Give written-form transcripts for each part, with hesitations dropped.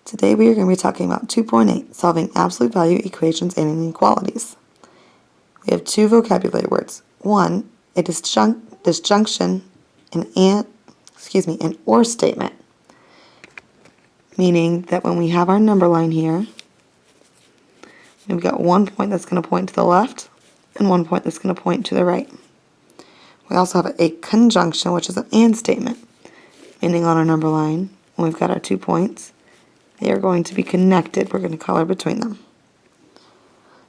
Today we are going to be talking about 2.8, solving absolute value equations and inequalities. We have two vocabulary words. One, a disjunction, an or statement, meaning that when we have our number line here, we've got 1 point that's going to point to the left and 1 point that's going to point to the right. We also have a conjunction, which is an and statement, meaning on our number line, when we've got our 2 points, they are going to be connected. We're going to color between them.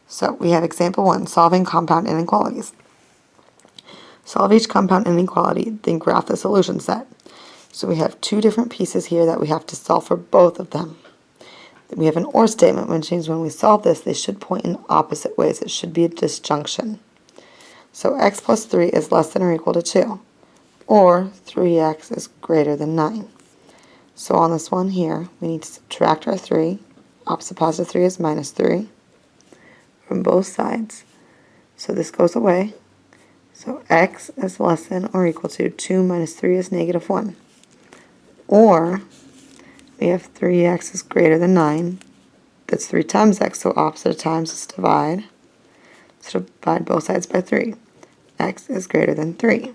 So we have example 1, solving compound inequalities. Solve each compound inequality, then graph the solution set. So we have two different pieces here that we have to solve for both of them. Then we have an or statement, which means when we solve this, they should point in opposite ways. It should be a disjunction. So x plus 3 is less than or equal to 2, or 3x is greater than 9. So on this one here, we need to subtract our 3. Opposite positive 3 is minus 3 from both sides. So this goes away. So x is less than or equal to 2 minus 3 is negative 1. Or we have 3x is greater than 9. That's 3 times x, so opposite of times is divide. So divide both sides by 3. X is greater than 3.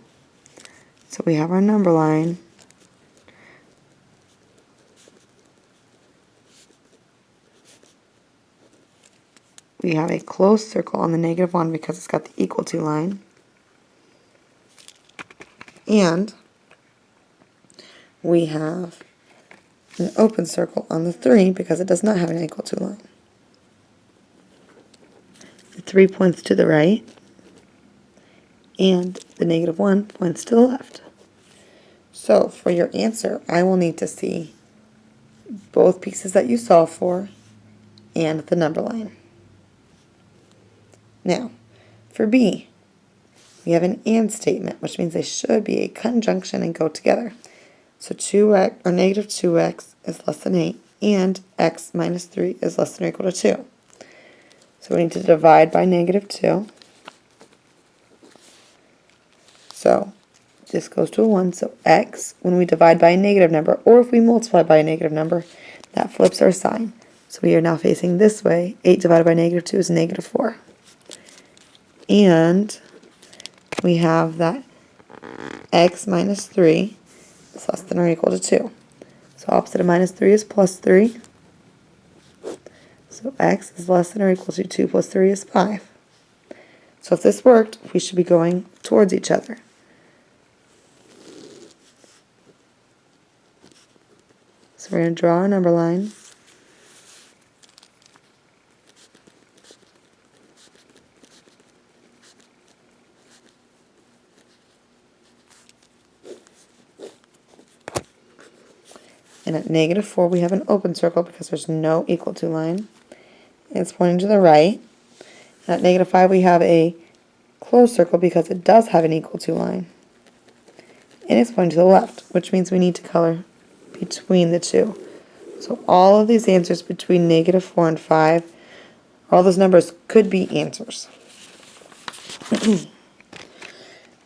So we have our number line. We have a closed circle on the negative 1 because it's got the equal to line. And we have an open circle on the 3 because it does not have an equal to line. The 3 points to the right, and the negative 1 points to the left. So for your answer, I will need to see both pieces that you solve for and the number line. Now, for B, we have an and statement, which means they should be a conjunction and go together. So 2x, or negative 2x is less than 8, and x minus 3 is less than or equal to 2. So we need to divide by negative 2. So this goes to a 1. So x, when we divide by a negative number, or if we multiply by a negative number, that flips our sign. So we are now facing this way. 8 divided by negative 2 is negative 4. And we have that x minus 3 is less than or equal to 2. So opposite of minus 3 is plus 3. So x is less than or equal to 2 plus 3 is 5. So if this worked, we should be going towards each other. So we're going to draw our number line. And at negative 4, we have an open circle because there's no equal to line. And it's pointing to the right. And at negative 5, we have a closed circle because it does have an equal to line. And it's pointing to the left, which means we need to color between the two. So all of these answers between negative 4 and 5, all those numbers could be answers.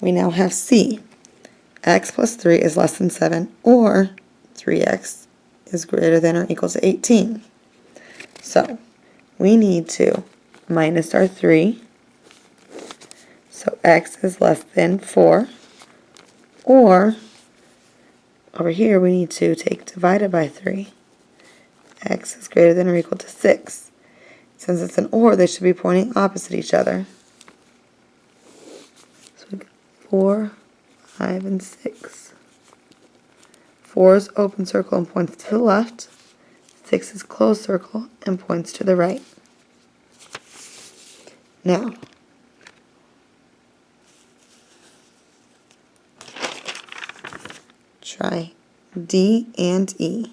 We now have C. X plus 3 is less than 7, or 3x is greater than or equal to 18. So we need to minus our 3. So x is less than 4. Or over here we need to take divided by 3. X is greater than or equal to 6. Since it's an or, they should be pointing opposite each other. So we've got 4, 5, and 6. 4 is open circle and points to the left. 6 is closed circle and points to the right. Now, try D and E.